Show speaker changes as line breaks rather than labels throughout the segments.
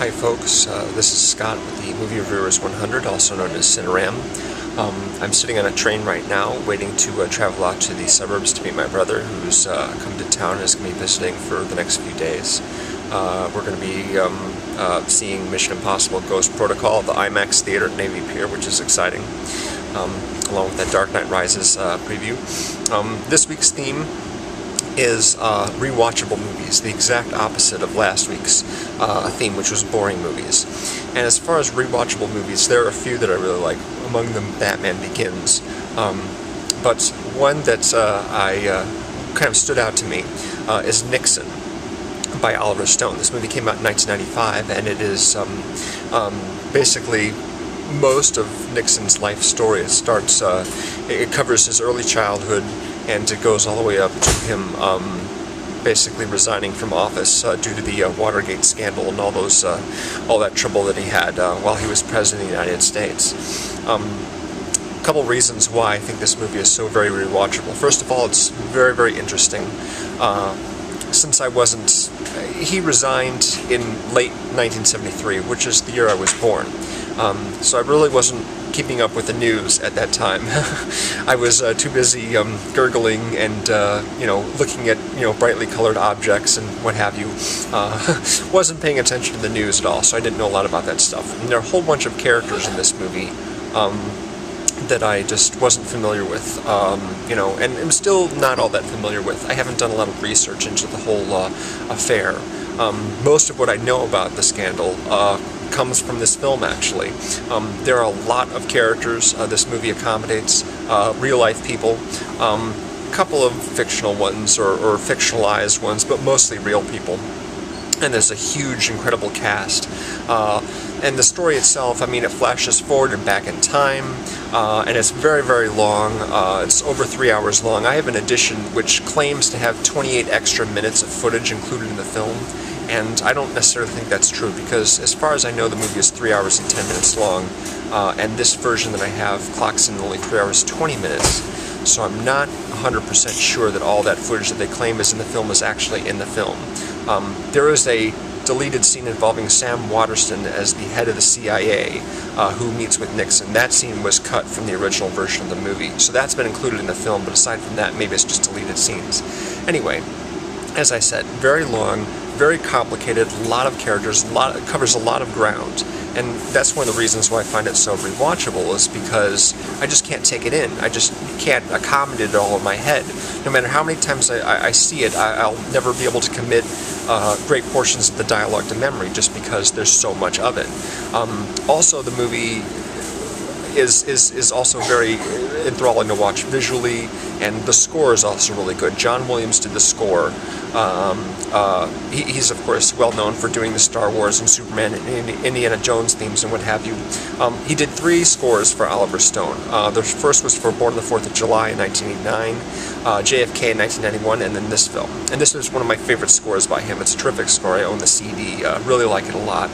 Hi folks, this is Scott with the Movie Reviewers 100, also known as CineRam. I'm sitting on a train right now, waiting to travel out to the suburbs to meet my brother, who's come to town and is going to be visiting for the next few days. We're going to be seeing Mission Impossible Ghost Protocol at the IMAX Theater at Navy Pier, which is exciting, along with that Dark Knight Rises preview. This week's theme is rewatchable movies, the exact opposite of last week's theme, which was boring movies. And as far as rewatchable movies, there are a few that I really like, among them Batman Begins. But one that kind of stood out to me is Nixon by Oliver Stone. This movie came out in 1995, and it is basically most of Nixon's life story. It starts, it covers his early childhood, and it goes all the way up to him basically resigning from office due to the Watergate scandal and all that trouble that he had while he was president of the United States. A couple reasons why I think this movie is so very rewatchable. First of all, it's very, very interesting. Since he resigned in late 1973, which is the year I was born. So I really wasn't keeping up with the news at that time. I was too busy gurgling and looking at brightly colored objects and what have you. Wasn't paying attention to the news at all, so I didn't know a lot about that stuff. And there are a whole bunch of characters in this movie that I just wasn't familiar with, and I'm still not all that familiar with. I haven't done a lot of research into the whole affair. Most of what I know about the scandal comes from this film, actually. There are a lot of characters this movie accommodates, real-life people, a couple of fictional ones or fictionalized ones, but mostly real people. And there's a huge, incredible cast. And the story itself, I mean, it flashes forward and back in time, and it's very, very long. It's over 3 hours long. I have an edition which claims to have 28 extra minutes of footage included in the film, and I don't necessarily think that's true, because as far as I know, the movie is 3 hours and 10 minutes long, and this version that I have clocks in only 3 hours 20 minutes. So I'm not 100% sure that all that footage that they claim is in the film is actually in the film. There is a deleted scene involving Sam Waterston as the head of the CIA who meets with Nixon. That scene was cut from the original version of the movie, so that's been included in the film, but aside from that, maybe it's just deleted scenes. Anyway, as I said, very long, very complicated, a lot of characters, covers a lot of ground. And that's one of the reasons why I find it so rewatchable, is because I just can't take it in. I just can't accommodate it all in my head. No matter how many times I see it, I'll never be able to commit great portions of the dialogue to memory, just because there's so much of it. Also, the movie is also very enthralling to watch visually, and the score is also really good. John Williams did the score. He's of course well known for doing the Star Wars and Superman and Indiana Jones themes and what have you. He did 3 scores for Oliver Stone. The first was for Born on the 4th of July in 1989, JFK in 1991, and then this film. And this is one of my favorite scores by him. It's a terrific score. I own the CD. Really like it a lot.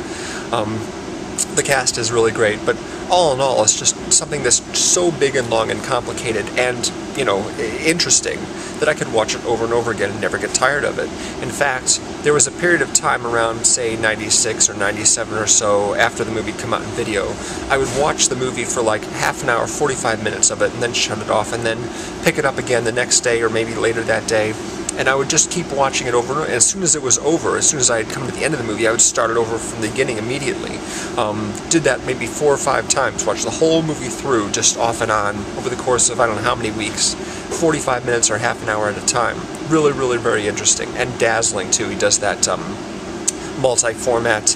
The cast is really great, but all in all, it's just something that's so big and long and complicated and, interesting that I could watch it over and over again and never get tired of it. In fact, there was a period of time around, say, 96 or 97 or so, after the movie came out in video, I would watch the movie for like half an hour, 45 minutes of it, and then shut it off, and then pick it up again the next day or maybe later that day. And I would just keep watching it over and over. And as soon as it was over, as soon as I had come to the end of the movie, I would start it over from the beginning immediately. Did that maybe 4 or 5 times. Watched the whole movie through, just off and on, over the course of I don't know how many weeks. 45 minutes or half an hour at a time. Really, really very interesting. And dazzling, too. He does that multi-format,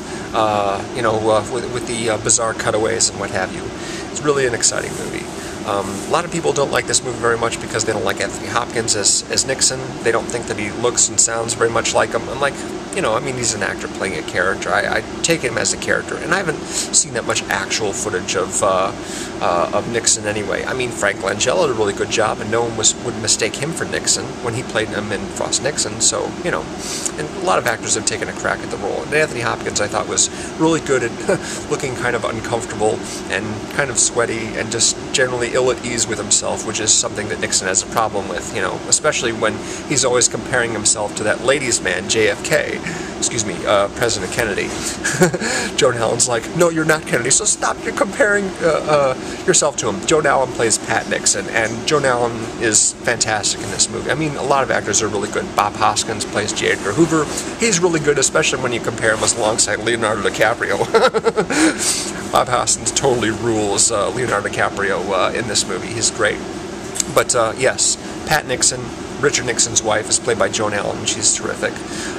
with the bizarre cutaways and what have you. It's really an exciting movie. A lot of people don't like this movie very much because they don't like Anthony Hopkins as Nixon. They don't think that he looks and sounds very much like him. I'm like, he's an actor playing a character. I take him as a character, and I haven't seen that much actual footage of Nixon anyway. I mean, Frank Langella did a really good job, and no one would mistake him for Nixon when he played him in Frost Nixon. So, and a lot of actors have taken a crack at the role. And Anthony Hopkins, I thought, was really good at looking kind of uncomfortable and kind of sweaty and just generally ill at ease with himself, which is something that Nixon has a problem with, you know, especially when he's always comparing himself to that ladies' man, JFK, excuse me, President Kennedy. Joan Allen's like, no, you're not Kennedy, so stop comparing yourself to him. Joan Allen plays Pat Nixon, and Joan Allen is fantastic in this movie. I mean, a lot of actors are really good. Bob Hoskins plays J. Edgar Hoover. He's really good, especially when you compare him alongside Leonardo DiCaprio. Bob Hoskins totally rules Leonardo DiCaprio in this movie. He's great. But yes, Pat Nixon, Richard Nixon's wife, is played by Joan Allen. She's terrific.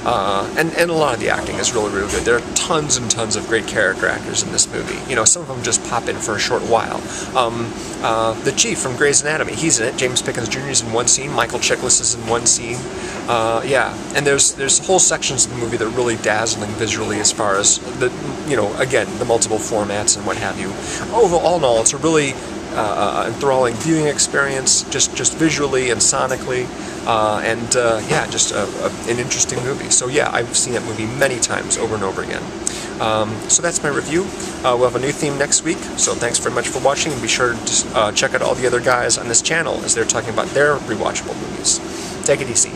And a lot of the acting is really, really good. There are tons and tons of great character actors in this movie. You know, some of them just pop in for a short while. The Chief from Grey's Anatomy, he's in it. James Pickens Jr. is in one scene. Michael Chiklis is in one scene. Yeah, and there's whole sections of the movie that are really dazzling visually as far as the, you know, again, the multiple formats and what have you. All in all, it's a really enthralling viewing experience, just visually and sonically, and yeah, just an interesting movie. So yeah, I've seen that movie many times, over and over again. So that's my review. We'll have a new theme next week, so thanks very much for watching, and be sure to check out all the other guys on this channel as they're talking about their rewatchable movies. Take it easy.